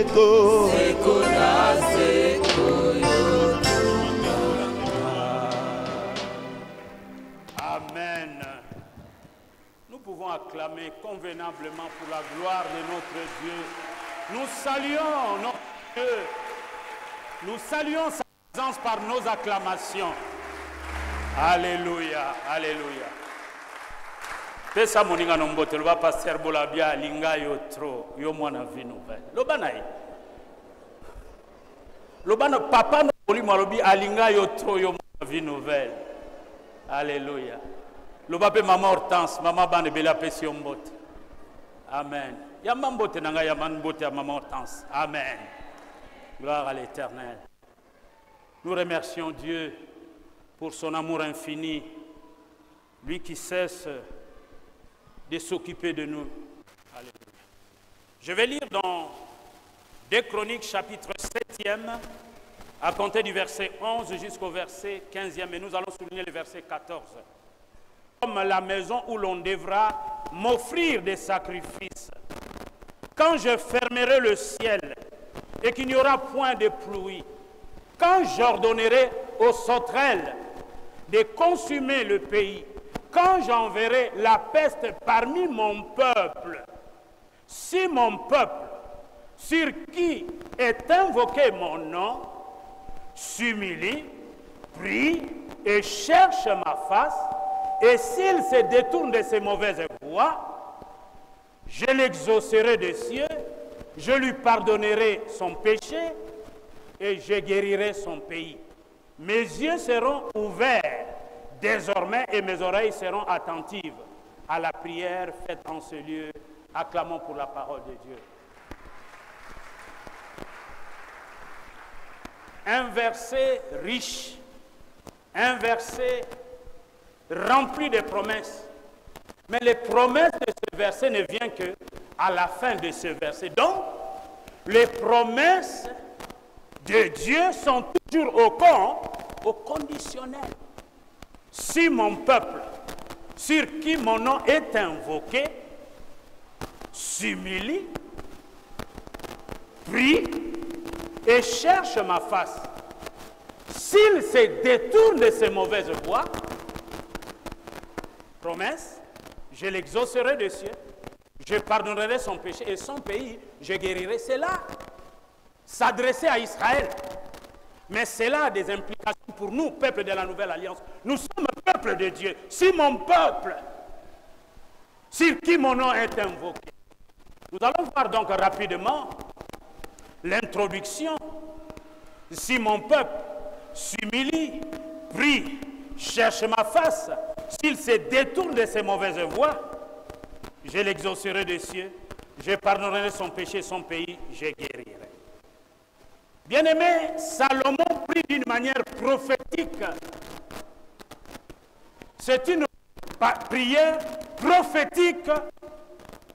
seko. Amen. Nous pouvons acclamer convenablement pour la gloire de notre Dieu. Nous saluons notre Dieu. Nous saluons sa présence par nos acclamations. Alléluia, alléluia. Pesa moninga nombote loba pasteur Bolabia linga yo tro yo mwana vie nouvelle. Loba naï. Loba na papa no boli malobi alinga yo tro yo mwana vie nouvelle. Alléluia. Loba pe maman Hortense, maman bande bela pesi mbote. Amen. Yamba mbote nanga yamba mbote ya maman Hortense. Amen. Gloire à l'Éternel. Nous remercions Dieu pour son amour infini, lui qui cesse de s'occuper de nous. Alléluia. Je vais lire dans 2 Chroniques chapitre 7e, à compter du verset 11 jusqu'au verset 15e, et nous allons souligner le verset 14. Comme la maison où l'on devra m'offrir des sacrifices, quand je fermerai le ciel et qu'il n'y aura point de pluie, quand j'ordonnerai aux sauterelles de consumer le pays, quand j'enverrai la peste parmi mon peuple, si mon peuple, sur qui est invoqué mon nom, s'humilie, prie et cherche ma face, et s'il se détourne de ses mauvaises voies, je l'exaucerai des cieux, je lui pardonnerai son péché et je guérirai son pays. Mes yeux seront ouverts désormais et mes oreilles seront attentives à la prière faite en ce lieu. Acclamons pour la parole de Dieu. Un verset riche, un verset rempli de promesses. Mais les promesses de ce verset ne viennent qu'à la fin de ce verset. Donc, les promesses de Dieu sont toujours au conditionnel. Si mon peuple, sur qui mon nom est invoqué, s'humilie, prie et cherche ma face, s'il se détourne de ses mauvaises voies, promesse, je l'exaucerai des cieux, je pardonnerai son péché et son pays, je guérirai. C'est là, s'adresser à Israël. Mais cela a des implications pour nous, peuple de la Nouvelle Alliance. Nous sommes un peuple de Dieu. Si mon peuple, sur qui mon nom est invoqué. Nous allons voir donc rapidement l'introduction. Si mon peuple s'humilie, prie, cherche ma face, s'il se détourne de ses mauvaises voies, je l'exaucerai des cieux, je pardonnerai son péché, son pays, je guérirai. Bien-aimé, Salomon prie d'une manière prophétique. C'est une prière prophétique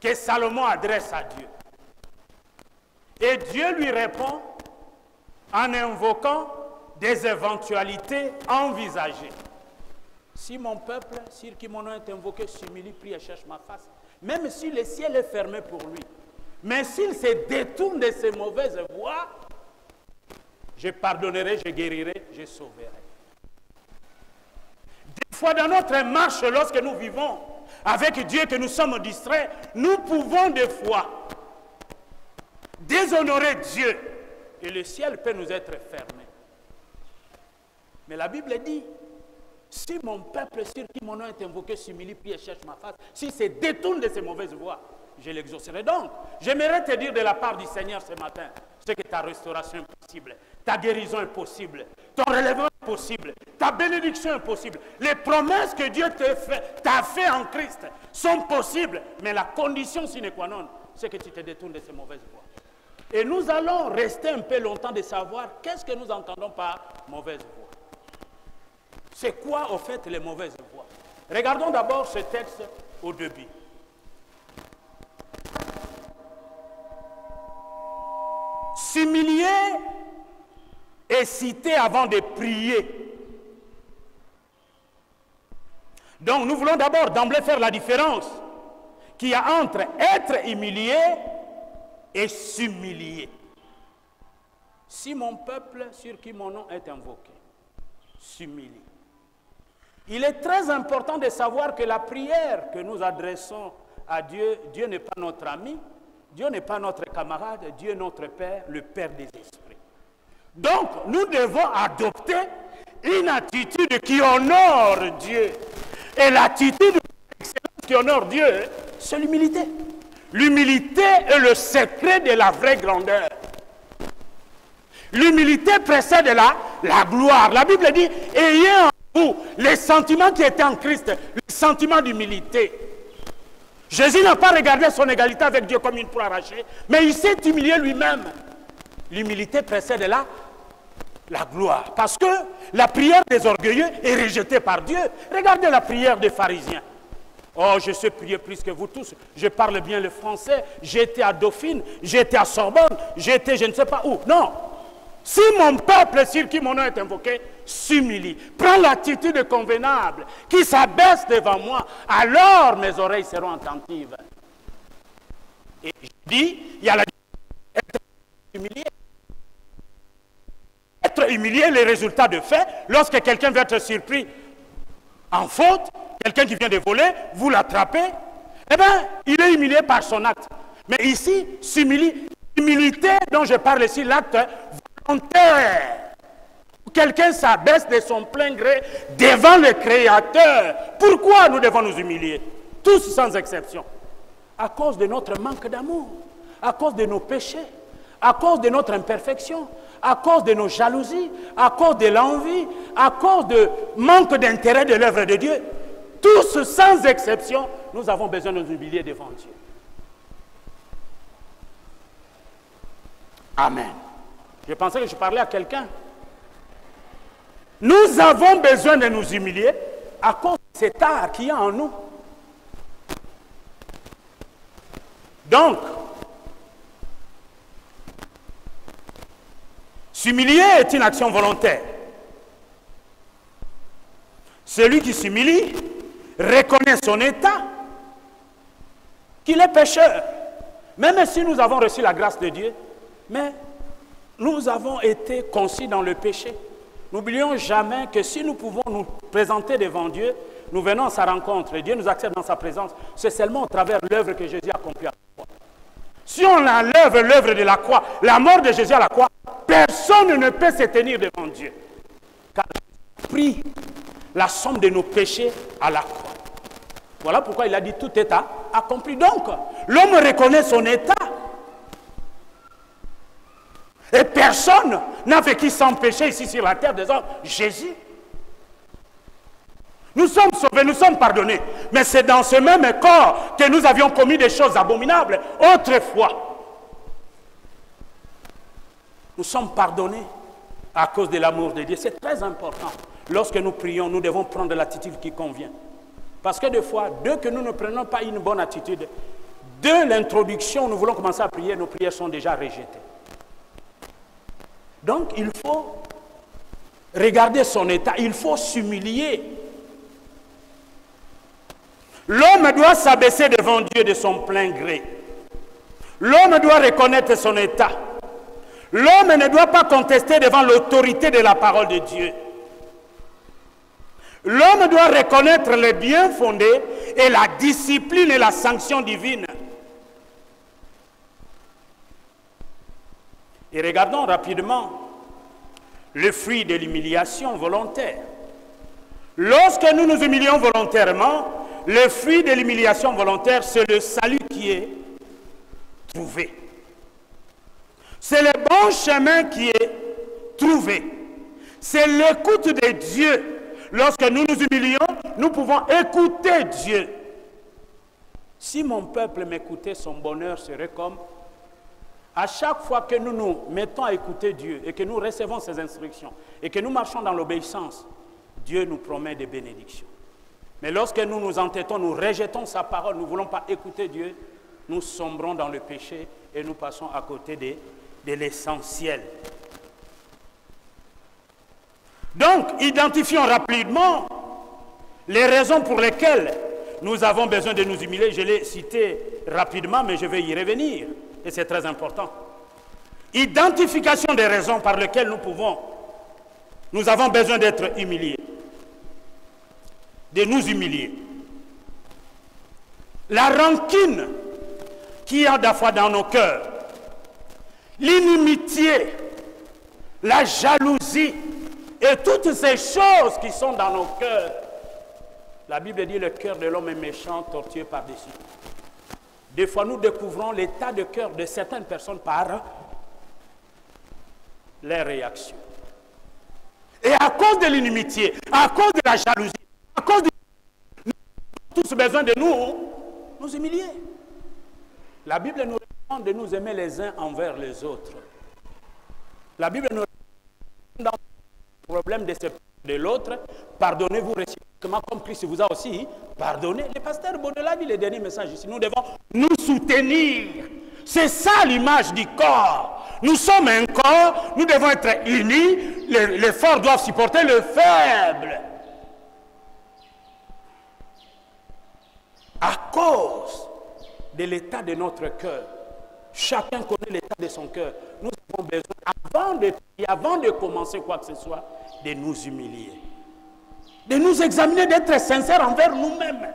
que Salomon adresse à Dieu. Et Dieu lui répond en invoquant des éventualités envisagées. Si mon peuple, sur qui mon nom est invoqué, s'humilie, prie et cherche ma face, même si le ciel est fermé pour lui, mais s'il se détourne de ses mauvaises voies, je pardonnerai, je guérirai, je sauverai. Des fois dans notre marche, lorsque nous vivons avec Dieu, que nous sommes distraits, nous pouvons des fois déshonorer Dieu et le ciel peut nous être fermé. Mais la Bible dit, si mon peuple sur qui mon nom est invoqué s'humilie, prie et cherche ma face, s'il se détourne de ses mauvaises voies, je l'exaucerai. Donc, j'aimerais te dire de la part du Seigneur ce matin, c'est que ta restauration est possible, ta guérison est possible, ton relèvement est possible, ta bénédiction est possible. Les promesses que Dieu t'a fait en Christ sont possibles, mais la condition sine qua non, c'est que tu te détournes de ces mauvaises voies. Et nous allons rester un peu longtemps de savoir qu'est-ce que nous entendons par mauvaise voie. C'est quoi, au fait, les mauvaises voies? Regardons d'abord ce texte au début. S'humilier est cité avant de prier. Donc nous voulons d'abord d'emblée faire la différence qu'il y a entre être humilié et s'humilier. Si mon peuple sur qui mon nom est invoqué s'humilie. Il est très important de savoir que la prière que nous adressons à Dieu, Dieu n'est pas notre ami, Dieu n'est pas notre camarade, Dieu est notre Père, le Père des esprits. Donc, nous devons adopter une attitude qui honore Dieu. Et l'attitude qui honore Dieu, c'est l'humilité. L'humilité est le secret de la vraie grandeur. L'humilité précède la gloire. La Bible dit, ayez en vous les sentiments qui étaient en Christ, le sentiment d'humilité. Jésus n'a pas regardé son égalité avec Dieu comme une proie arrachée, mais il s'est humilié lui-même. L'humilité précède la gloire. Parce que la prière des orgueilleux est rejetée par Dieu. Regardez la prière des pharisiens. Oh, je sais prier plus que vous tous. Je parle bien le français. J'étais à Dauphine, j'étais à Sorbonne, j'étais je ne sais pas où. Non. Si mon peuple sur qui mon nom est invoqué s'humilie, prend l'attitude convenable, qui s'abaisse devant moi, alors mes oreilles seront attentives. Et je dis, il y a la être humilié. Être humilié, les résultats de fait, lorsque quelqu'un va être surpris en faute, quelqu'un qui vient de voler, vous l'attrapez, eh bien, il est humilié par son acte. Mais ici, l'humilité dont je parle ici, l'acte volontaire. Quelqu'un s'abaisse de son plein gré devant le Créateur. Pourquoi nous devons nous humilier? Tous sans exception. À cause de notre manque d'amour, à cause de nos péchés, à cause de notre imperfection, à cause de nos jalousies, à cause de l'envie, à cause de manque d'intérêt de l'œuvre de Dieu. Tous sans exception, nous avons besoin de nous humilier devant Dieu. Amen. Je pensais que je parlais à quelqu'un. Nous avons besoin de nous humilier à cause de cet art qu'il y a en nous. Donc, s'humilier est une action volontaire. Celui qui s'humilie reconnaît son état, qu'il est pécheur. Même si nous avons reçu la grâce de Dieu, mais nous avons été conçus dans le péché. N'oublions jamais que si nous pouvons nous présenter devant Dieu, nous venons à sa rencontre et Dieu nous accepte dans sa présence, c'est seulement au travers de l'œuvre que Jésus a accomplie à la croix. Si on enlève l'œuvre de la croix, la mort de Jésus à la croix, personne ne peut se tenir devant Dieu. Car Jésus a pris la somme de nos péchés à la croix. Voilà pourquoi il a dit tout est accompli. Donc, l'homme reconnaît son état. Et personne n'a vécu sans péché ici sur la terre des hommes. Jésus. Nous sommes sauvés, nous sommes pardonnés. Mais c'est dans ce même corps que nous avions commis des choses abominables autrefois. Nous sommes pardonnés à cause de l'amour de Dieu. C'est très important. Lorsque nous prions, nous devons prendre l'attitude qui convient. Parce que des fois, dès que nous ne prenons pas une bonne attitude, dès l'introduction, nous voulons commencer à prier, nos prières sont déjà rejetées. Donc, il faut regarder son état, il faut s'humilier. L'homme doit s'abaisser devant Dieu de son plein gré. L'homme doit reconnaître son état. L'homme ne doit pas contester devant l'autorité de la parole de Dieu. L'homme doit reconnaître le bien fondé et la discipline et la sanction divine. Et regardons rapidement le fruit de l'humiliation volontaire. Lorsque nous nous humilions volontairement, le fruit de l'humiliation volontaire, c'est le salut qui est trouvé. C'est le bon chemin qui est trouvé. C'est l'écoute de Dieu. Lorsque nous nous humilions, nous pouvons écouter Dieu. Si mon peuple m'écoutait, son bonheur serait comme... À chaque fois que nous nous mettons à écouter Dieu et que nous recevons ses instructions et que nous marchons dans l'obéissance, Dieu nous promet des bénédictions. Mais lorsque nous nous entêtons, nous rejetons sa parole, nous ne voulons pas écouter Dieu, nous sombrons dans le péché et nous passons à côté de l'essentiel. Donc, identifions rapidement les raisons pour lesquelles nous avons besoin de nous humilier. Je l'ai cité rapidement, mais je vais y revenir. Et c'est très important. Identification des raisons par lesquelles nous avons besoin d'être humiliés. De nous humilier. La rancune qu'il y a des fois dans nos cœurs, l'inimitié, la jalousie et toutes ces choses qui sont dans nos cœurs. La Bible dit le cœur de l'homme est méchant, tortueux par-dessus. Des fois, nous découvrons l'état de cœur de certaines personnes par les réactions. Et à cause de l'inimitié, à cause de la jalousie, à cause de... Nous avons tous besoin de nous humilier. La Bible nous recommande de nous aimer les uns envers les autres. La Bible nous recommande dans le problème de l'autre, pardonnez-vous réciproquement comme Christ vous a aussi pardonné. Le pasteur Baudelaire dit le dernier message ici, nous devons nous soutenir. C'est ça l'image du corps. Nous sommes un corps, nous devons être unis, les forts doivent supporter le faible. À cause de l'état de notre cœur, chacun connaît l'état de son cœur. Nous avons besoin, avant de commencer quoi que ce soit, de nous humilier. De nous examiner, d'être sincères envers nous-mêmes.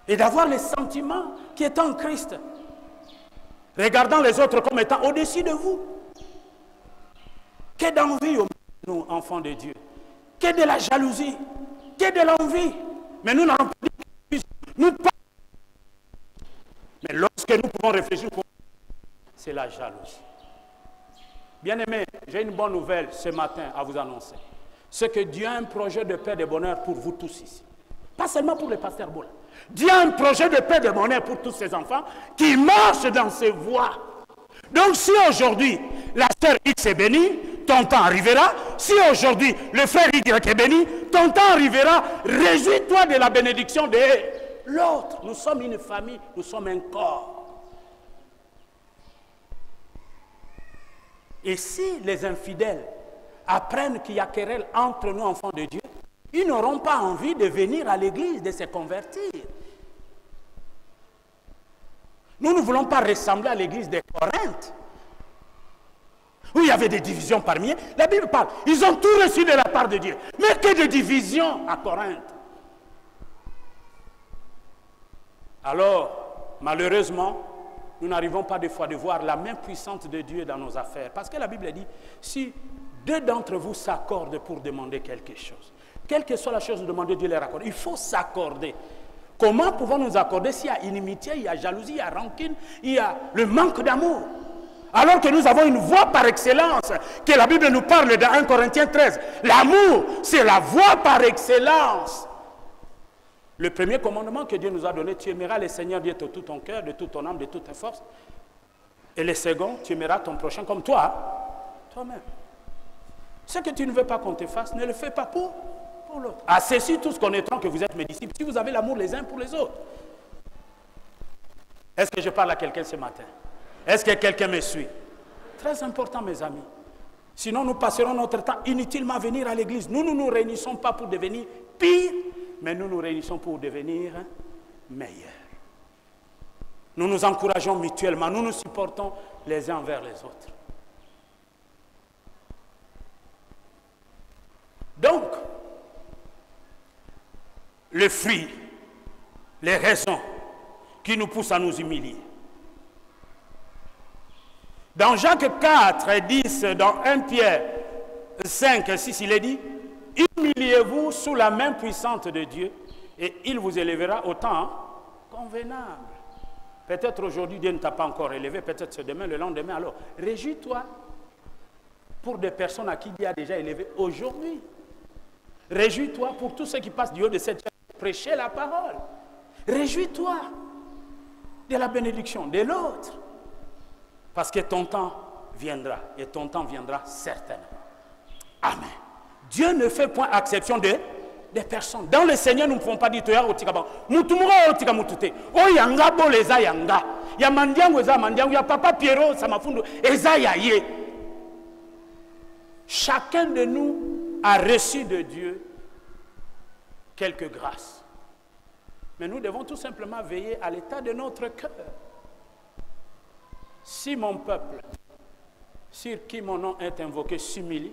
Et d'avoir les sentiments qui est en Christ. Regardant les autres comme étant au-dessus de vous. Qu'est d'envie au nous, enfants de Dieu? Qu'est de la jalousie? Qu'est de l'envie? Mais nous n'avons pas dit nous pas. Mais lorsque nous pouvons réfléchir, c'est la jalousie. Bien-aimés, j'ai une bonne nouvelle ce matin à vous annoncer. C'est que Dieu a un projet de paix et de bonheur pour vous tous ici. Pas seulement pour le pasteur Bola. Dieu a un projet de paix et de bonheur pour tous ses enfants qui marchent dans ses voies. Donc si aujourd'hui la sœur X est bénie, ton temps arrivera. Si aujourd'hui le frère Y est béni, ton temps arrivera. Réjouis-toi de la bénédiction de l'autre. Nous sommes une famille, nous sommes un corps. Et si les infidèles apprennent qu'il y a querelle entre nous, enfants de Dieu, ils n'auront pas envie de venir à l'église, de se convertir. Nous ne voulons pas ressembler à l'église de Corinthe, où il y avait des divisions parmi eux. La Bible parle, ils ont tout reçu de la part de Dieu. Mais que de divisions à Corinthe. Alors, malheureusement, nous n'arrivons pas des fois de voir la main puissante de Dieu dans nos affaires. Parce que la Bible dit, si deux d'entre vous s'accordent pour demander quelque chose, quelle que soit la chose, demandez, Dieu leur accorde. Il faut s'accorder. Comment pouvons-nous nous accorder s'il y a inimitié, il y a jalousie, il y a rancune, il y a le manque d'amour? Alors que nous avons une voie par excellence, que la Bible nous parle dans 1 Corinthiens 13. L'amour, c'est la voie par excellence. Le premier commandement que Dieu nous a donné, tu aimeras le Seigneur Dieu de tout ton cœur, de toute ton âme, de toute ta force. Et le second, tu aimeras ton prochain comme toi-même. Ce que tu ne veux pas qu'on te fasse, ne le fais pas pour l'autre. À ceci, tous connaîtront que vous êtes mes disciples, si vous avez l'amour les uns pour les autres. Est-ce que je parle à quelqu'un ce matin? Est-ce que quelqu'un me suit? Très important, mes amis. Sinon, nous passerons notre temps inutilement à venir à l'église. Nous ne nous réunissons pas pour devenir pire, mais nous nous réunissons pour devenir meilleurs. Nous nous encourageons mutuellement, nous nous supportons les uns envers les autres. Donc, le fruit, les raisons qui nous poussent à nous humilier. Dans Jacques 4, 10, dans 1 Pierre 5, 6, il est dit, humiliez-vous sous la main puissante de Dieu et il vous élèvera au temps convenable. Peut-être aujourd'hui Dieu ne t'a pas encore élevé, peut-être c'est demain, le lendemain. Alors, réjouis-toi pour des personnes à qui Dieu a déjà élevé aujourd'hui. Réjouis-toi pour tous ceux qui passent du haut de cette chaise, prêcher la parole. Réjouis-toi de la bénédiction de l'autre. Parce que ton temps viendra, et ton temps viendra certainement. Amen. Dieu ne fait point exception des personnes. Dans le Seigneur, nous ne pouvons pas dire Toya Otikaban. Mutumura Otika Mutute. O Yanga Boleza Yanga. Ya Mandiango Eza Mandiango. Ya Papa Pierrot Samafundo. Eza Yaye. Chacun de nous a reçu de Dieu quelques grâces. Mais nous devons tout simplement veiller à l'état de notre cœur. si mon peuple, sur qui mon nom est invoqué, s'humilie,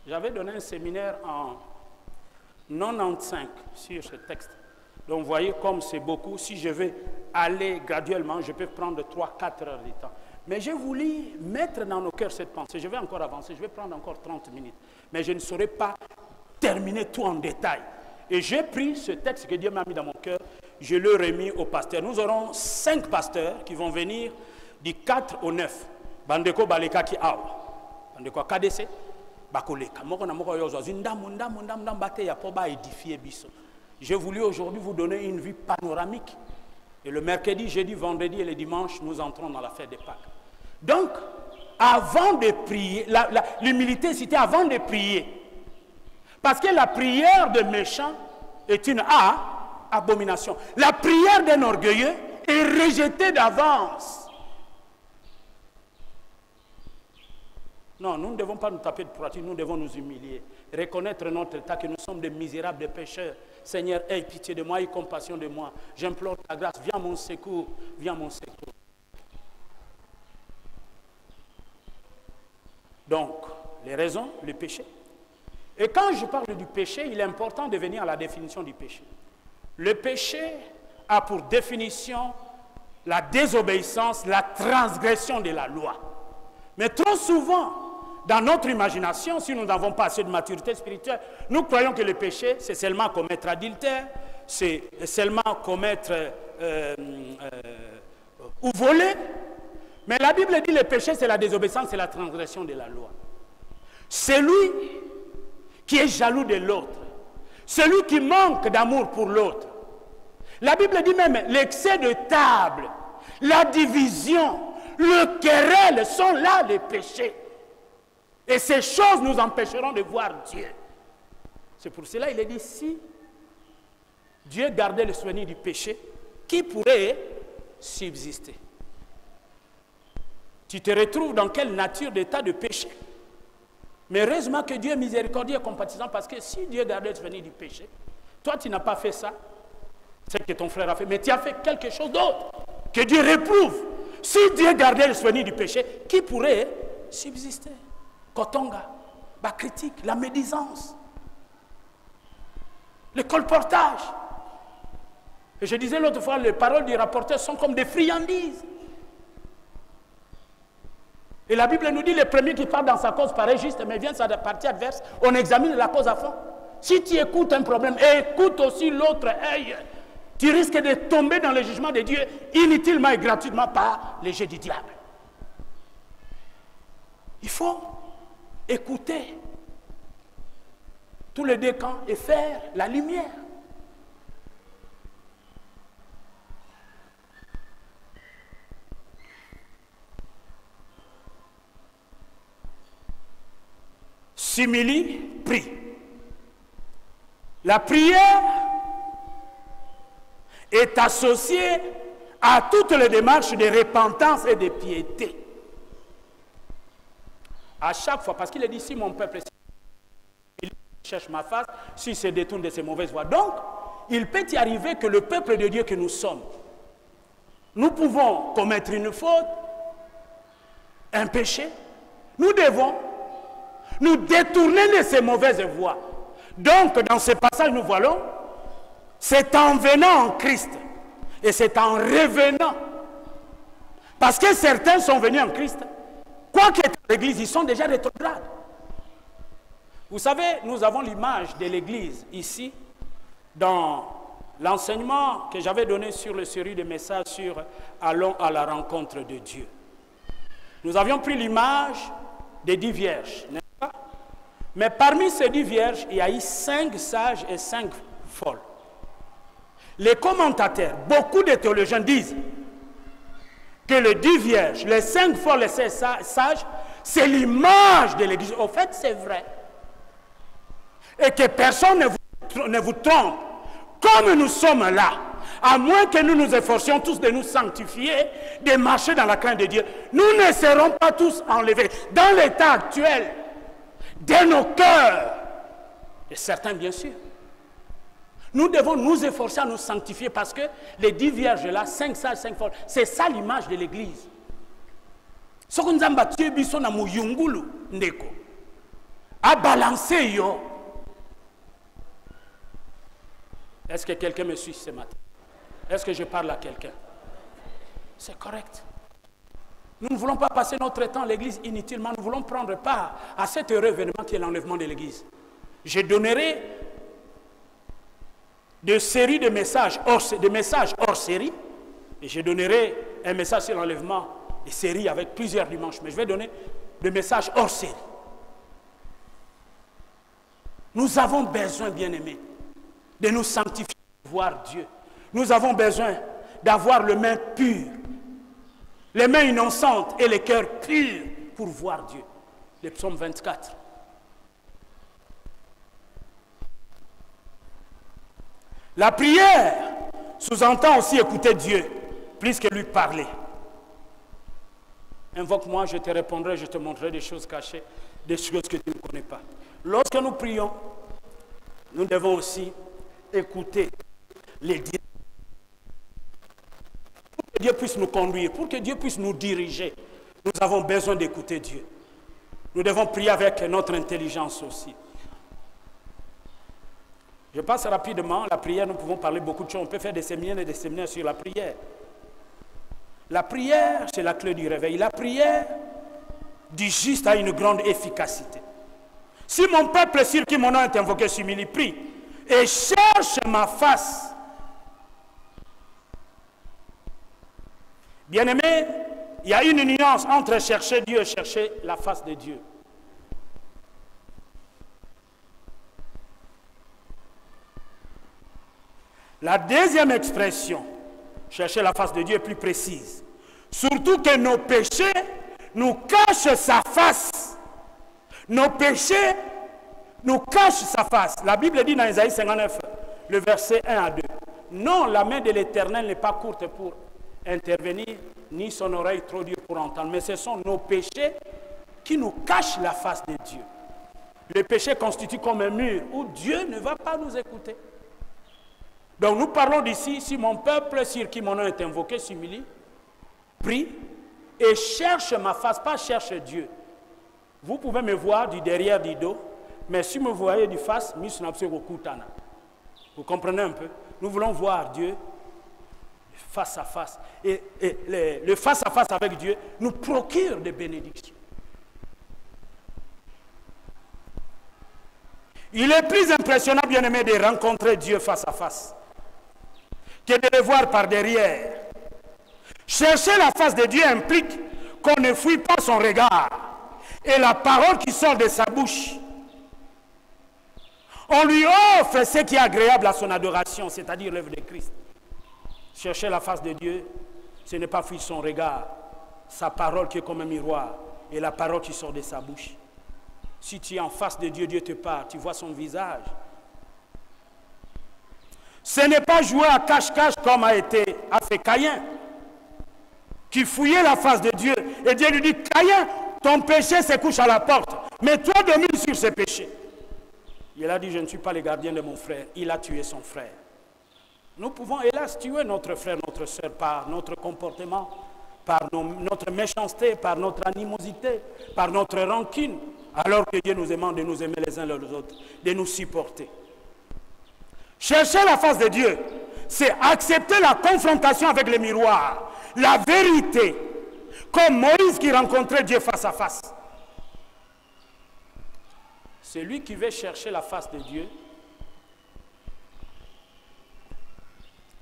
j'avais donné un séminaire en 95 sur ce texte. Donc vous voyez comme c'est beaucoup, si je vais aller graduellement, je peux prendre 3-4 heures de temps. Mais j'ai voulu mettre dans nos cœurs cette pensée. Je vais encore avancer, je vais prendre encore 30 minutes. Mais je ne saurais pas terminer tout en détail. Et j'ai pris ce texte que Dieu m'a mis dans mon cœur, je l'ai remis au pasteur. Nous aurons 5 pasteurs qui vont venir du 4 au 9. Bandeko baleka ki awa. Bandeko KDC. Bakoleka. Moko na moko yozo. Ndam bate ya po ba édifier biso. J'ai voulu aujourd'hui vous donner une vue panoramique. Et le mercredi, jeudi, vendredi et le dimanche, nous entrons dans la fête des Pâques. Donc, avant de prier, l'humilité, c'était avant de prier. Parce que la prière de méchant est une abomination. La prière d'un orgueilleux est rejetée d'avance. Non, nous ne devons pas nous taper de poitrine, nous devons nous humilier. Reconnaître notre état, que nous sommes des misérables, des pécheurs. Seigneur, aie pitié de moi, aie compassion de moi. J'implore ta grâce, viens à mon secours, viens à mon secours. Donc, les raisons, le péché. Et quand je parle du péché, il est important de venir à la définition du péché. Le péché a pour définition la désobéissance, la transgression de la loi. Mais trop souvent, dans notre imagination, si nous n'avons pas assez de maturité spirituelle, nous croyons que le péché, c'est seulement commettre adultère, c'est seulement commettre ou voler. Mais la Bible dit que le péché, c'est la désobéissance, c'est la transgression de la loi. Celui qui est jaloux de l'autre, celui qui manque d'amour pour l'autre. La Bible dit même l'excès de table, la division, le querelle sont là les péchés. Et ces choses nous empêcheront de voir Dieu. C'est pour cela qu'il est dit, si Dieu gardait le souvenir du péché, qui pourrait subsister? Tu te retrouves dans quelle nature d'état de péché? Mais heureusement que Dieu est miséricordieux et compatissant, parce que si Dieu gardait le souvenir du péché, toi tu n'as pas fait ça, c'est que ton frère a fait, mais tu as fait quelque chose d'autre que Dieu réprouve. Si Dieu gardait le souvenir du péché, qui pourrait subsister? Kotonga, la critique, la médisance, le colportage. Et je disais l'autre fois, les paroles du rapporteur sont comme des friandises. Et la Bible nous dit, le premier qui parle dans sa cause paraît juste, mais vient de sa partie adverse, on examine la cause à fond. Si tu écoutes un problème, écoute aussi l'autre œil. Tu risques de tomber dans le jugement de Dieu inutilement et gratuitement par les jeux du diable. Il faut écouter tous les deux camps et faire la lumière. S'humilie, prie. La prière est associée à toutes les démarches de repentance et de piété. À chaque fois, parce qu'il est dit, si mon peuple cherche ma face, s'il se détourne de ses mauvaises voies. Donc, il peut y arriver que le peuple de Dieu que nous sommes, nous pouvons commettre une faute, un péché. Nous devons nous détourner de ces mauvaises voies. Donc, dans ce passage, nous voyons, c'est en venant en Christ et c'est en revenant. Parce que certains sont venus en Christ. Quoi qu'il y ait à l'église, ils sont déjà rétrogrades. Vous savez, nous avons l'image de l'église ici, dans l'enseignement que j'avais donné sur le série de messages sur « Allons à la rencontre de Dieu ». Nous avions pris l'image des 10 vierges, n'est-ce pas? Mais parmi ces 10 vierges, il y a eu 5 sages et 5 folles. Les commentateurs, beaucoup de théologiens disent que les 10 vierges, les 5 folles et les 16 sages, c'est l'image de l'église. Au fait, c'est vrai. Et que personne ne vous trompe. Comme nous sommes là, à moins que nous nous efforcions tous de nous sanctifier, de marcher dans la crainte de Dieu, nous ne serons pas tous enlevés. Dans l'état actuel de nos cœurs, et certains bien sûr, nous devons nous efforcer à nous sanctifier parce que les 10 vierges là, 5 sages, 5 folles, c'est ça l'image de l'église. Soko nzamba tie biso na muyungulu ndeko. A balancer yo. Est-ce que quelqu'un me suit ce matin? Est-ce que je parle à quelqu'un? C'est correct. Nous ne voulons pas passer notre temps à l'église inutilement. Nous voulons prendre part à cet heureux événement qui est l'enlèvement de l'église. Je donnerai des séries de messages hors série. Et je donnerai un message sur l'enlèvement, des séries avec plusieurs dimanches. Mais je vais donner des messages hors série. Nous avons besoin, bien-aimés, de nous sanctifier, de voir Dieu. Nous avons besoin d'avoir les mains pures, les mains innocentes et les cœurs purs pour voir Dieu. Le psaume 24. La prière sous-entend aussi écouter Dieu, plus que lui parler. Invoque-moi, je te répondrai, je te montrerai des choses cachées, des choses que tu ne connais pas. Lorsque nous prions, nous devons aussi écouter les dirigeants. Pour que Dieu puisse nous conduire, pour que Dieu puisse nous diriger, nous avons besoin d'écouter Dieu. Nous devons prier avec notre intelligence aussi. Je passe rapidement, la prière, nous pouvons parler beaucoup de choses. On peut faire des séminaires et des séminaires sur la prière. La prière, c'est la clé du réveil. La prière du juste a une grande efficacité. Si mon peuple sur qui mon nom est invoqué s'humilie, prie et cherche ma face. Bien-aimé, il y a une nuance entre chercher Dieu et chercher la face de Dieu. La deuxième expression, chercher la face de Dieu, est plus précise. Surtout que nos péchés nous cachent sa face. Nos péchés nous cachent sa face. La Bible dit dans Isaïe 59, le verset 1 à 2. Non, la main de l'Éternel n'est pas courte pour intervenir, ni son oreille trop dure pour entendre. Mais ce sont nos péchés qui nous cachent la face de Dieu. Le péché constitue comme un mur où Dieu ne va pas nous écouter. Donc nous parlons d'ici, si mon peuple sur qui mon nom est invoqué s'humilie, prie et cherche ma face, pas cherche Dieu. Vous pouvez me voir du derrière du dos, mais si vous me voyez du face, vous comprenez un peu? Nous voulons voir Dieu face à face. Et le face à face avec Dieu nous procure des bénédictions. Il est plus impressionnant, bien-aimé, de rencontrer Dieu face à face que de le voir par derrière. Chercher la face de Dieu implique qu'on ne fuit pas son regard et la parole qui sort de sa bouche. On lui offre ce qui est agréable à son adoration, c'est-à-dire l'œuvre de Christ. Chercher la face de Dieu, ce n'est pas fuir son regard, sa parole qui est comme un miroir et la parole qui sort de sa bouche. Si tu es en face de Dieu, Dieu te parle, tu vois son visage. Ce n'est pas jouer à cache-cache comme a fait Caïn, qui fouillait la face de Dieu. Et Dieu lui dit, Caïn, ton péché se couche à la porte, mais toi domine sur ses péchés. Il a dit, je ne suis pas le gardien de mon frère. Il a tué son frère. Nous pouvons hélas tuer notre frère, notre soeur par notre comportement, par notre méchanceté, par notre animosité, par notre rancune, alors que Dieu nous demande de nous aimer les uns les autres, de nous supporter. Chercher la face de Dieu, c'est accepter la confrontation avec le miroir, la vérité, comme Moïse qui rencontrait Dieu face à face. Celui qui veut chercher la face de Dieu,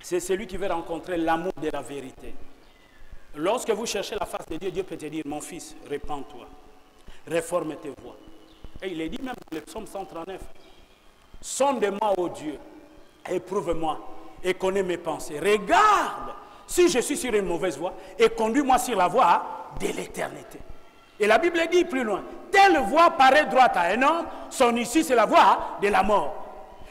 c'est celui qui veut rencontrer l'amour de la vérité. Lorsque vous cherchez la face de Dieu, Dieu peut te dire, mon fils, répands-toi, réforme tes voies. Et il est dit même dans le psaume 139, sonde-moi, ô Dieu, éprouve-moi et connais mes pensées. Regarde si je suis sur une mauvaise voie et conduis-moi sur la voie de l'éternité. Et la Bible dit plus loin, telle voie paraît droite à un homme, son issue c'est la voie de la mort.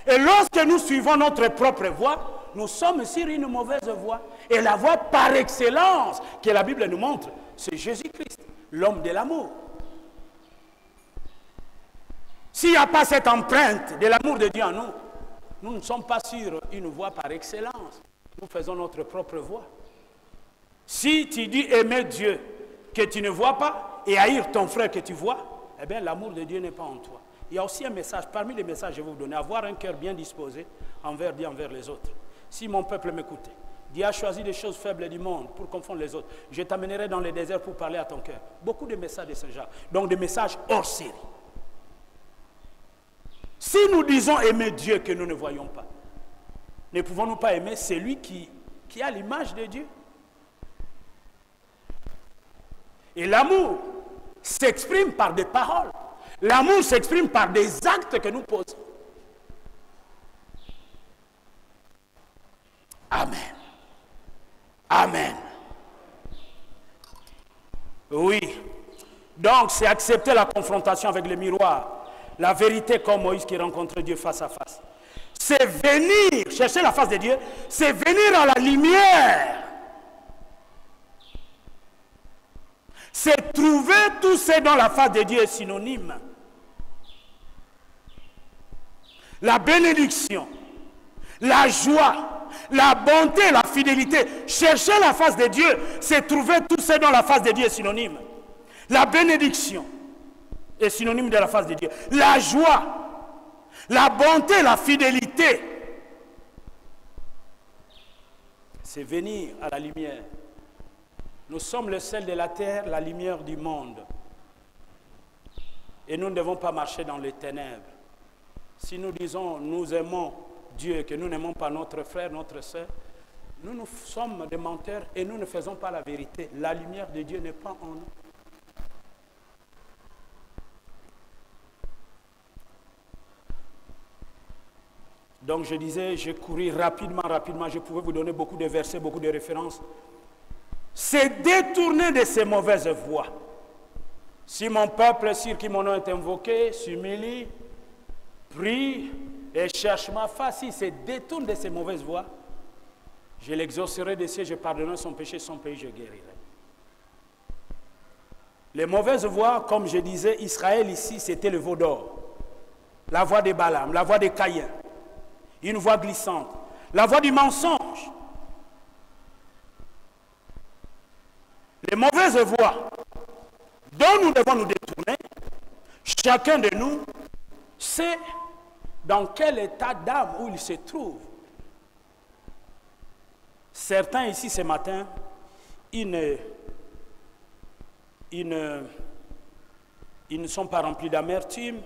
Et lorsque nous suivons notre propre voie, nous sommes sur une mauvaise voie. Et la voie par excellence que la Bible nous montre, c'est Jésus-Christ, l'homme de l'amour. S'il n'y a pas cette empreinte de l'amour de Dieu en nous, nous ne sommes pas sur une voie par excellence. Nous faisons notre propre voie. Si tu dis aimer Dieu, que tu ne vois pas et haïr ton frère que tu vois, eh bien l'amour de Dieu n'est pas en toi. Il y a aussi un message, parmi les messages que je vais vous donner, avoir un cœur bien disposé envers Dieu, envers les autres. Si mon peuple m'écoutait, Dieu a choisi des choses faibles du monde pour confondre les autres. Je t'amènerai dans les déserts pour parler à ton cœur. Beaucoup de messages de ce genre. Donc des messages hors série. Si nous disons aimer Dieu que nous ne voyons pas, ne pouvons-nous pas aimer celui qui a l'image de Dieu? Et l'amour s'exprime par des paroles. L'amour s'exprime par des actes que nous posons. Amen. Amen. Oui. Donc, c'est accepter la confrontation avec le miroir. La vérité comme Moïse qui rencontre Dieu face à face. C'est venir, chercher la face de Dieu, c'est venir à la lumière. C'est trouver tout ce dont la face de Dieu est synonyme. La bénédiction, la joie, la bonté, la fidélité. Chercher la face de Dieu, c'est trouver tout ce dont la face de Dieu est synonyme. La bénédiction est synonyme de la face de Dieu. La joie, la bonté, la fidélité, c'est venir à la lumière. Nous sommes le sel de la terre, la lumière du monde. Et nous ne devons pas marcher dans les ténèbres. Si nous disons nous aimons Dieu et que nous n'aimons pas notre frère, notre soeur, nous sommes des menteurs et nous ne faisons pas la vérité. La lumière de Dieu n'est pas en nous. Donc je disais, j'ai couru rapidement, je pouvais vous donner beaucoup de versets, beaucoup de références. C'est détourner de ces mauvaises voies. Si mon peuple, sur qui mon nom est invoqué, s'humilie, prie et cherche ma face, si se détourne de ces mauvaises voies, je l'exaucerai des cieux, je pardonnerai son péché, son pays, je guérirai. Les mauvaises voies, comme je disais, Israël ici, c'était le veau d'or. La voie de Balaam, la voie de Caïn. Une voie glissante. La voie du mensonge. Les mauvaises voies dont nous devons nous détourner, chacun de nous sait dans quel état d'âme où il se trouve. Certains ici ce matin, ils ne sont pas remplis d'amertume,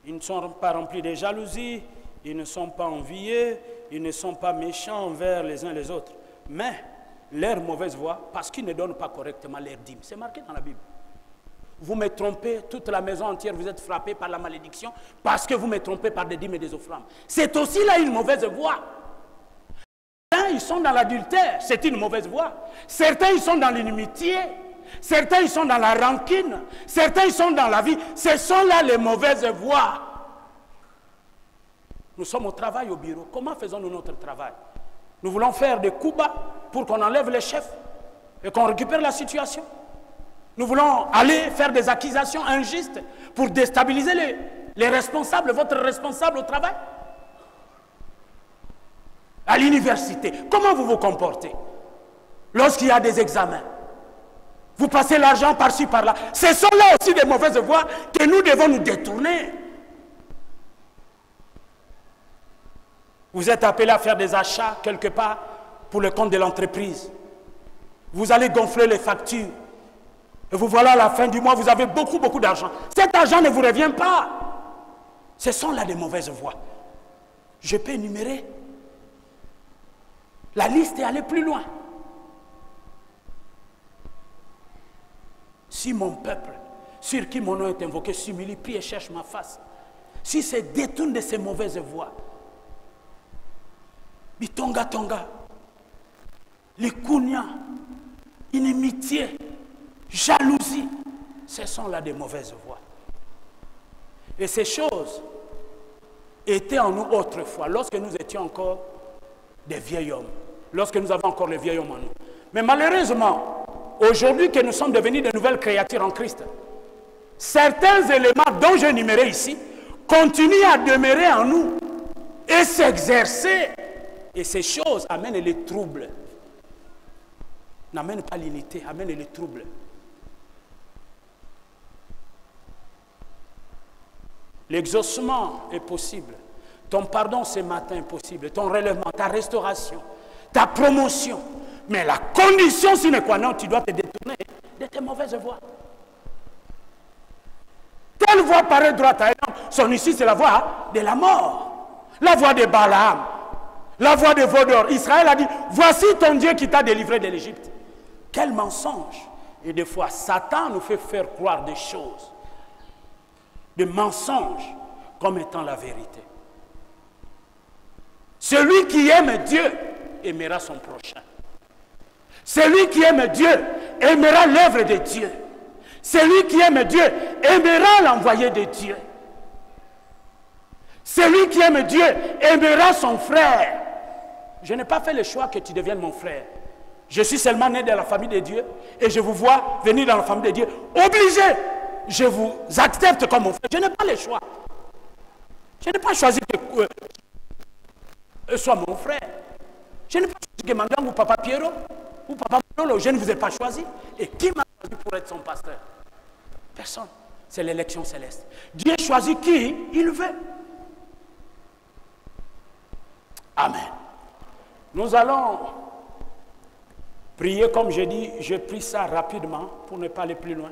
ils ne sont pas remplis de jalousie, ils ne sont pas envieux, ils ne sont pas méchants envers les uns les autres. Mais leur mauvaise voie, parce qu'ils ne donnent pas correctement leur dîme. C'est marqué dans la Bible. Vous me trompez, toute la maison entière, vous êtes frappés par la malédiction, parce que vous me trompez par des dîmes et des offrandes. C'est aussi là une mauvaise voie. Certains, ils sont dans l'adultère, c'est une mauvaise voie. Certains, ils sont dans l'inimitié. Certains, ils sont dans la rancune. Certains, ils sont dans la vie. Ce sont là les mauvaises voies. Nous sommes au travail, au bureau. Comment faisons-nous notre travail? Nous voulons faire des coups bas pour qu'on enlève les chefs et qu'on récupère la situation. Nous voulons aller faire des accusations injustes pour déstabiliser les responsables, votre responsable au travail. À l'université, comment vous vous comportez lorsqu'il y a des examens? Vous passez l'argent par-ci, par-là. Ce sont là aussi des mauvaises voies que nous devons nous détourner. Vous êtes appelé à faire des achats quelque part pour le compte de l'entreprise. Vous allez gonfler les factures. Et vous voilà à la fin du mois, vous avez beaucoup d'argent. Cet argent ne vous revient pas. Ce sont là des mauvaises voies. Je peux énumérer. La liste est allée plus loin. Si mon peuple, sur qui mon nom est invoqué, s'humilie, prie et cherche ma face, si se détourne de ces mauvaises voies, Bitonga Tonga, les Kounia, inimitié, jalousie, ce sont là des mauvaises voies. Et ces choses étaient en nous autrefois, lorsque nous étions encore des vieils hommes, lorsque nous avons encore les vieils hommes en nous. Mais malheureusement, aujourd'hui que nous sommes devenus de nouvelles créatures en Christ, certains éléments dont j'ai énuméré ici continuent à demeurer en nous et s'exercer. Et ces choses amènent les troubles. N'amènent pas l'unité, amènent les troubles. L'exaucement est possible. Ton pardon ce matin est possible. Ton relèvement, ta restauration, ta promotion. Mais la condition sine qua non, tu dois te détourner de tes mauvaises voies. Telle voie paraît droite à un homme, son issue c'est la voie de la mort. La voie de Balaam, la voie de Vaudor. Israël a dit, voici ton Dieu qui t'a délivré de l'Égypte. Quel mensonge! Et des fois, Satan nous fait faire croire des choses, des mensonges, comme étant la vérité. Celui qui aime Dieu aimera son prochain. Celui qui aime Dieu aimera l'œuvre de Dieu. Celui qui aime Dieu aimera l'envoyé de Dieu. Celui qui aime Dieu aimera son frère. Je n'ai pas fait le choix que tu deviennes mon frère. Je suis seulement né dans la famille de Dieu et je vous vois venir dans la famille de Dieu. Obligé, je vous accepte comme mon frère. Je n'ai pas le choix. Je n'ai pas choisi que soit mon frère. Je n'ai pas choisi que Mandang ou Papa Pierrot ou Papa Manolo. Je ne vous ai pas choisi. Et qui m'a choisi pour être son pasteur? Personne. C'est l'élection céleste. Dieu choisit qui il veut. Amen. Nous allons prier, comme j'ai dit, je prie ça rapidement pour ne pas aller plus loin.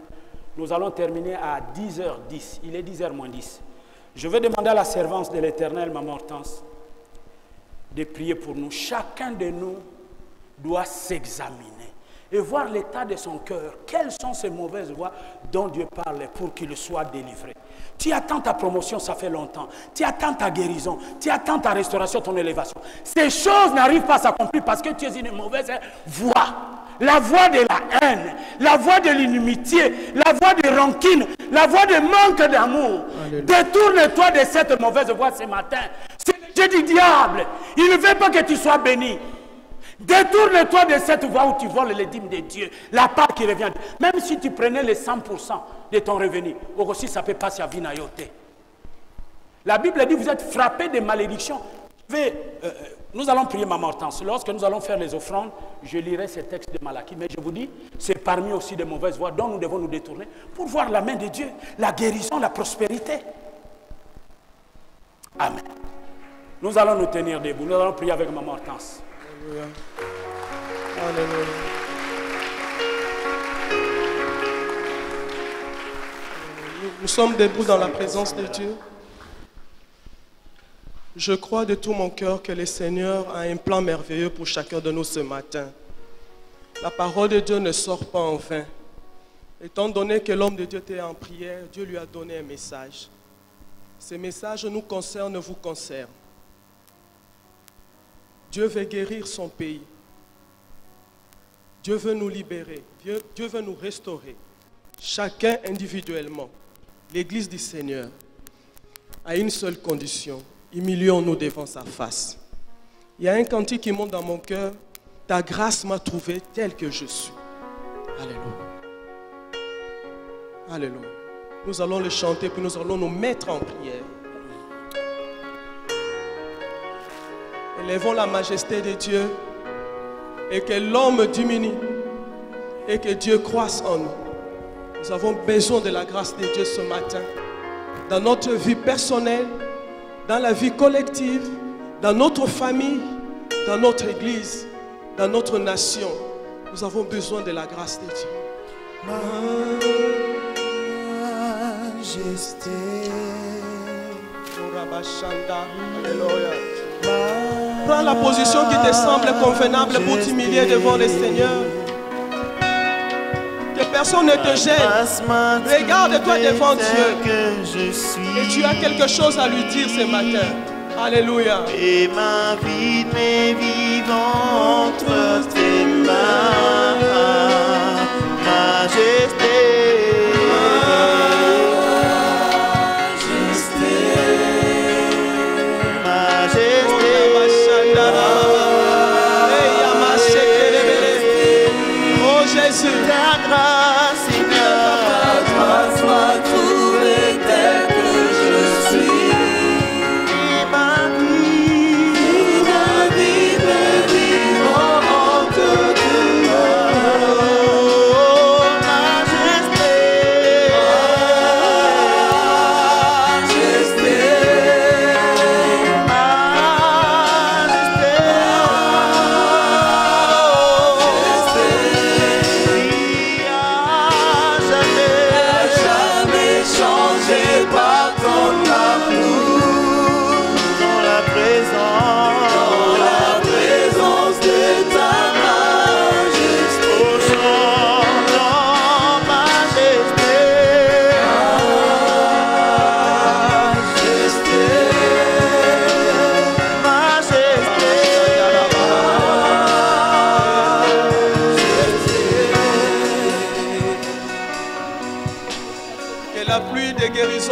Nous allons terminer à 10h10. Il est 10h moins 10. Je vais demander à la servante de l'Éternel, Maman Hortense, de prier pour nous. Chacun de nous doit s'examiner et voir l'état de son cœur. Quelles sont ces mauvaises voies dont Dieu parle pour qu'il soit délivré? Tu attends ta promotion, ça fait longtemps. Tu attends ta guérison. Tu attends ta restauration, ton élévation. Ces choses n'arrivent pas à s'accomplir parce que tu es une mauvaise voie. La voie de la haine, la voie de l'inimitié, la voie de rancune, la voie de manque d'amour. Détourne-toi de cette mauvaise voie ce matin. C'est le jeu du diable. Il ne veut pas que tu sois béni. Détourne-toi de cette voie où tu voles les dîmes de Dieu, la part qui revient. Même si tu prenais les 100% de ton revenu, aussi ça peut passer à Vinayote. La Bible dit, vous êtes frappés de malédictions. Nous allons prier Maman Hortense. Lorsque nous allons faire les offrandes, je lirai ces textes de Malachie. Mais je vous dis, c'est parmi aussi des mauvaises voies dont nous devons nous détourner pour voir la main de Dieu, la guérison, la prospérité. Amen. Nous allons nous tenir debout. Nous allons prier avec Maman Hortense. Alléluia. Alléluia. Nous sommes debout dans la présence de Dieu. Je crois de tout mon cœur que le Seigneur a un plan merveilleux pour chacun de nous ce matin. La parole de Dieu ne sort pas en vain. Étant donné que l'homme de Dieu était en prière, Dieu lui a donné un message. Ce message nous concerne, vous concerne. Dieu veut guérir son pays. Dieu veut nous libérer. Dieu veut nous restaurer. Chacun individuellement. L'Église du Seigneur a une seule condition. Humilions-nous devant sa face. Il y a un cantique qui monte dans mon cœur. Ta grâce m'a trouvé tel que je suis. Alléluia. Alléluia. Nous allons le chanter, puis nous allons nous mettre en prière. Élevons la majesté de Dieu et que l'homme diminue et que Dieu croisse en nous. Nous avons besoin de la grâce de Dieu ce matin. Dans notre vie personnelle, dans la vie collective, dans notre famille, dans notre église, dans notre nation. Nous avons besoin de la grâce de Dieu. Majesté. Alléluia. Prends la position qui te semble convenable pour t'humilier devant le Seigneur. Que personne ne te gêne. Regarde-toi devant Dieu. Et tu as quelque chose à lui dire ce matin. Alléluia. Et ma vie m'est vivante entre tes mains, majesté. Ta grâce, Seigneur, ta grâce m'a trouvé tel que je suis. Et ma vie m'est vivante de toi. Oh, majesté, majesté.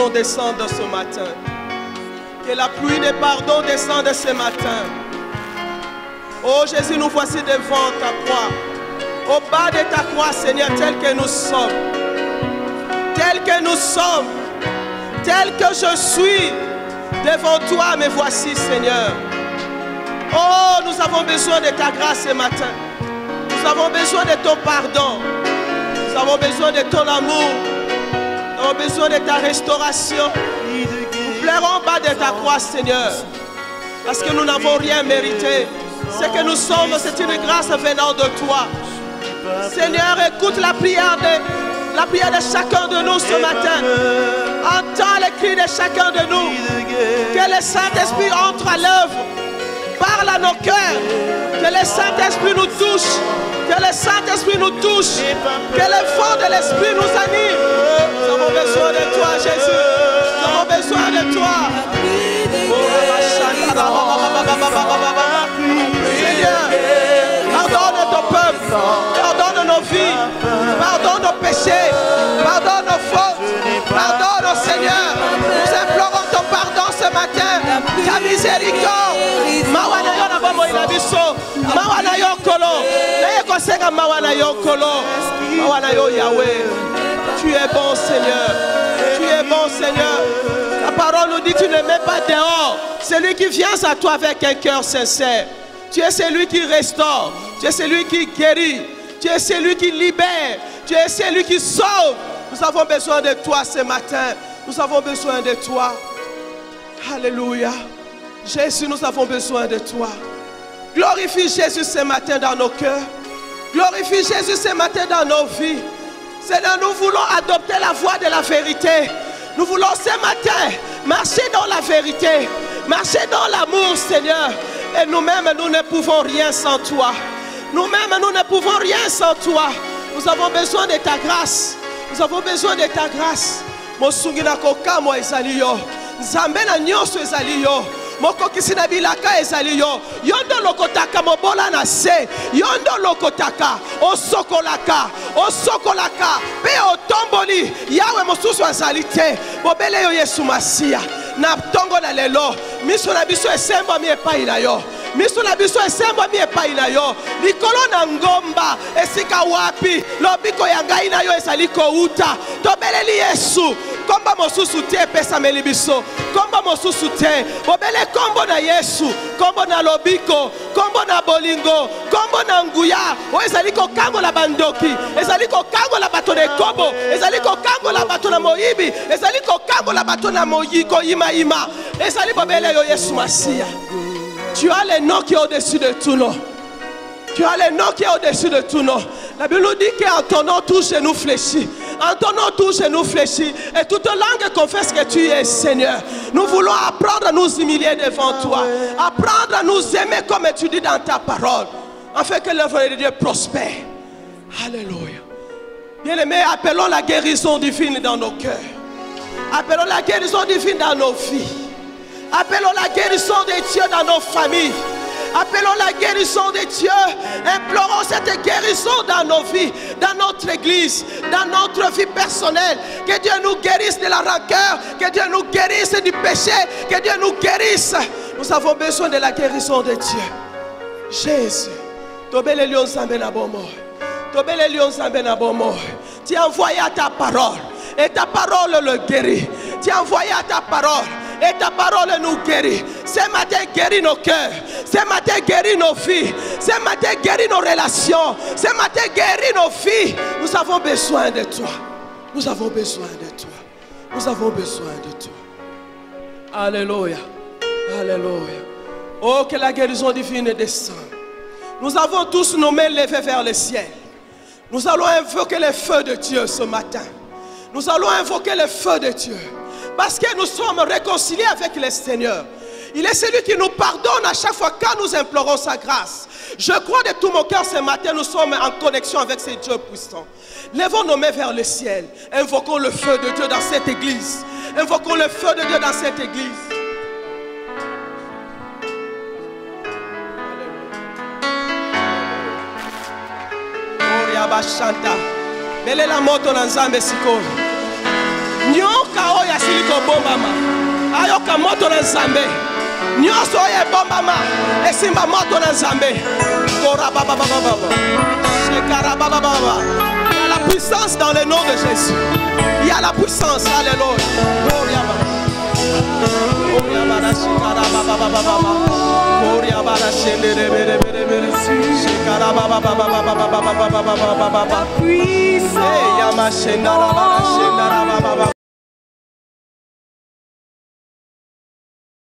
pardon descende ce matin. Que la pluie des pardons descende ce matin. Oh Jésus, nous voici devant ta croix. Au bas de ta croix, Seigneur, tel que nous sommes. Tel que nous sommes. Tel que je suis. Devant toi, me voici, Seigneur. Oh, nous avons besoin de ta grâce ce matin. Nous avons besoin de ton pardon. Nous avons besoin de ton amour. Nous avons besoin de ta restauration. Nous pleurons en bas de ta croix, Seigneur. Parce que nous n'avons rien mérité. Ce que nous sommes, c'est une grâce venant de toi. Seigneur, écoute la prière de chacun de nous ce matin. Entends les cris de chacun de nous. Que le Saint-Esprit entre à l'œuvre. Parle à nos cœurs. Que le Saint-Esprit nous touche. Que le Saint-Esprit nous touche. Que le vent de l'Esprit nous anime. Nous avons besoin de toi, Jésus. Nous avons besoin de toi. Seigneur, pardonne ton peuple. Pardonne nos vies. Pardonne nos péchés. Pardonne nos fautes. Pardonne, oh Seigneur. Nous implorons ton pardon ce matin. Ta miséricorde. Mawanayo na bomo inabiso. Mawanayo kolo. Naye kosenga mawanayo kolo. Mawanayo Yahweh. Tu es bon, Seigneur. Tu es bon, Seigneur. La parole nous dit tu ne mets pas dehors celui qui vient à toi avec un cœur sincère. Tu es celui qui restaure. Tu es celui qui guérit. Tu es celui qui libère. Tu es celui qui sauve. Nous avons besoin de toi ce matin. Nous avons besoin de toi. Alléluia. Jésus, nous avons besoin de toi. Glorifie Jésus ce matin dans nos cœurs. Glorifie Jésus ce matin dans nos vies. Seigneur, nous voulons adopter la voie de la vérité. Nous voulons ce matin marcher dans la vérité. Marcher dans l'amour, Seigneur. Et nous-mêmes, nous ne pouvons rien sans toi. Nous-mêmes, nous ne pouvons rien sans toi. Nous avons besoin de ta grâce. Nous avons besoin de ta grâce. Mosungi na kokamo ezali yo. Nzambe na nyonso ezali yo. Mokokisi na bilaka ezali yo. Yondo lokotaka mobola na se. Yondo lokotaka osokolaka. Osokolaka. Pe otomboli. Yawe mosusu azali te. Bobele yo Yesu Masia. Na tongo na lelo. Miso na biso esembo mi epai na yo. Miso na biso esembo mi epai na yo. Likolo na ngomba esika wapi lobiko ya ngai na yo ezali kouta. Tobeleli Yesu. Komba mosusu te pesa melibiso. Komba mosusu te. Bobele kombo na Yesu. Kombo na lobiko. Kombo na bolingo. Kombo na nguya. O ezali kokango la bandoki. Ezali kokango la bato de kobo. Ezali kokango la bato na moyibi. Ezali kokango la bato na moyiko ima ima. Ezali bobele yo Yesu Masia. Tu as le nom qui est au-dessus de tout nom. Tu as le nom qui est au-dessus de tout nom. La Bible nous dit qu'en ton nom, tout genou fléchit. En ton nom, tout genou fléchit. Et toute langue confesse que tu es Seigneur. Nous voulons apprendre à nous humilier devant toi. Apprendre à nous aimer comme tu dis dans ta parole. Afin que l'œuvre de Dieu prospère. Alléluia. Bien-aimés, appelons la guérison divine dans nos cœurs. Appelons la guérison divine dans nos vies. Appelons la guérison de Dieu dans nos familles. Appelons la guérison de Dieu. Implorons cette guérison dans nos vies, dans notre église, dans notre vie personnelle. Que Dieu nous guérisse de la rancœur. Que Dieu nous guérisse du péché. Que Dieu nous guérisse. Nous avons besoin de la guérison de Dieu. Jésus. Tobele lion zambe na bomo. Tobele lion zambe na bomo. Tu as envoyé à ta parole. Et ta parole le guérit. Tu as envoyé à ta parole. Et ta parole nous guérit. Ce matin, guérit nos cœurs. Ce matin, guérit nos vies. Ce matin, guérit nos relations. Ce matin, guérit nos vies. Nous avons besoin de toi. Nous avons besoin de toi. Nous avons besoin de toi. Alléluia. Alléluia. Oh, que la guérison divine descende. Nous avons tous nos mains levées vers le ciel. Nous allons invoquer le feu de Dieu ce matin. Nous allons invoquer le feu de Dieu. Parce que nous sommes réconciliés avec le Seigneur. Il est celui qui nous pardonne à chaque fois quand nous implorons sa grâce. Je crois de tout mon cœur ce matin, nous sommes en connexion avec ce Dieu puissant. Levons nos mains vers le ciel. Invoquons le feu de Dieu dans cette église. Invoquons le feu de Dieu dans cette église. Bashanta. Bele la moto na nzambe sikoyo. Nyoko mboka oyo asili kobombama ayoka moto na Nzambe nyonso oyo ebombama esimba moto na Nzambe il y a la puissance dans le nom de Jésus. Il y a la puissance, alléluia. La puissance.